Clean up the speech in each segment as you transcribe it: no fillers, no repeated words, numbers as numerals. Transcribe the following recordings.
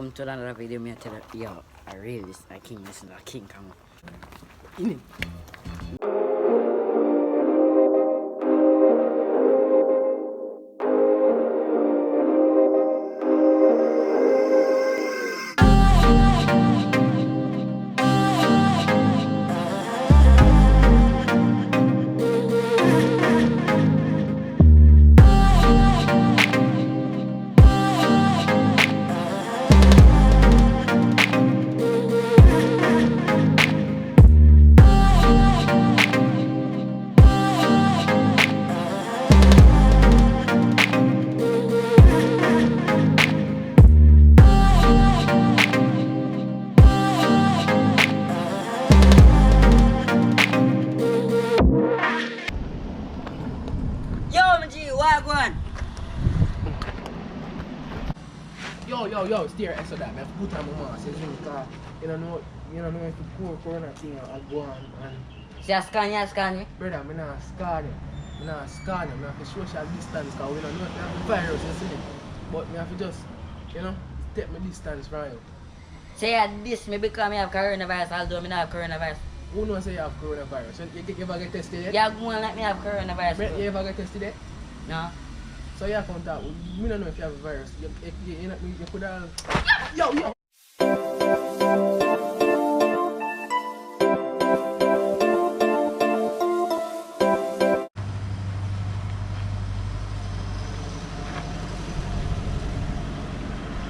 welcome to another video. Me tell you, yo, I really listen to King, listen to King Kamau. Yo, steer so that I put on my mask, because you don't know if the poor corona thing I go on and See I scan me? brother, I'm not scan you. I'm not scan you, I have to social distance because we don't know if I have the virus, you see me. But I have to just, take my distance from you. Say at this me because I have coronavirus, although I don't have coronavirus. Who knows say you have coronavirus? You ever get tested yet? Yeah, go on like me have coronavirus. You ever get tested yet? No. So you have contact with me, don't know if you have a virus. You could have. Yo!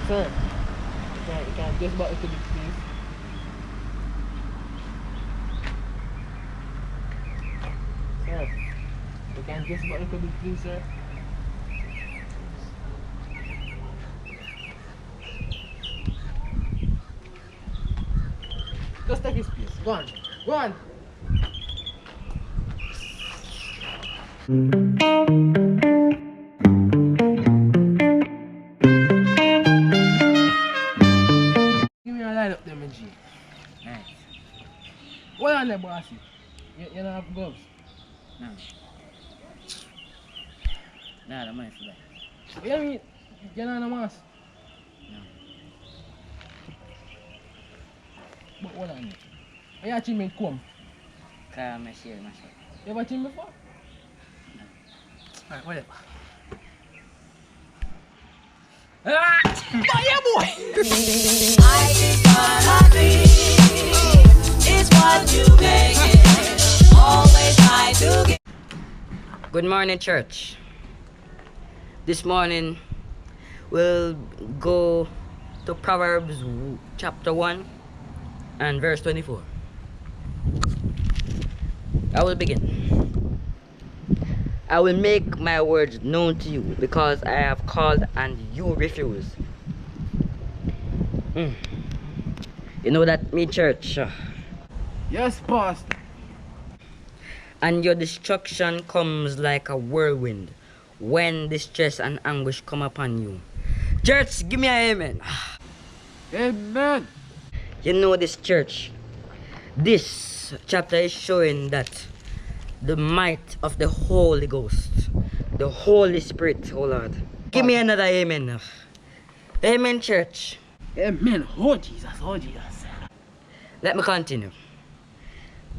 Sir, you can just back to the please. Sir, you can just back to the please, sir. Just take his place. Go on. Give me a line up there, my G. Nice. What on there, bossy? You don't have gloves? No. Nah, the money for that. You mean you don't have a mask? No. But what on it? You actually made comb? Cause I'm share myself. You ever seen before? No. Alright, whatever. Ah! Oh yeah, boy! I just wanna be is what you make it. Always try to get. Good morning, church. This morning we'll go to Proverbs chapter 1 and verse 24. I will begin. I will make my words known to you because I have called and you refuse. You know that, me church? Yes, boss. And your destruction comes like a whirlwind when distress and anguish come upon you. Church, give me an amen. Amen. You know this, church, this chapter is showing that the might of the Holy Ghost, the Holy Spirit, oh Lord. Give me another amen. Amen, church. Amen. Oh Jesus. Let me continue.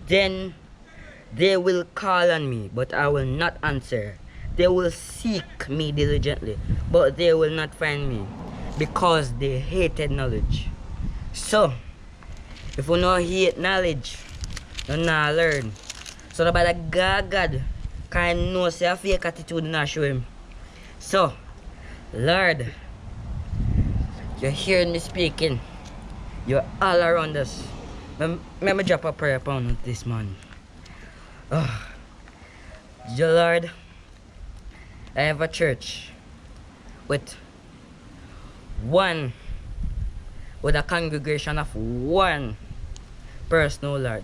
Then they will call on me, but I will not answer. They will seek me diligently, but they will not find me, because they hated knowledge. So, if we no hate knowledge, you not learn. So nobody God can know say a fake attitude not show him. So, Lord, you're hearing me speaking. You're all around us. Let me drop a prayer upon this morning. Oh, dear Lord, I have a church with a congregation of one person, oh Lord.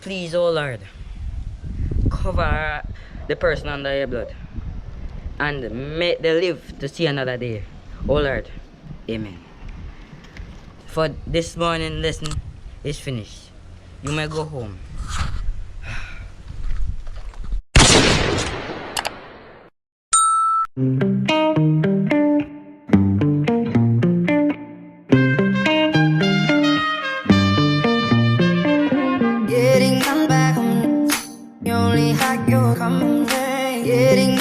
Please, oh Lord, cover the person under your blood and make them live to see another day, oh Lord. Amen. For this morning lesson is finished. You may go home. your company. Getting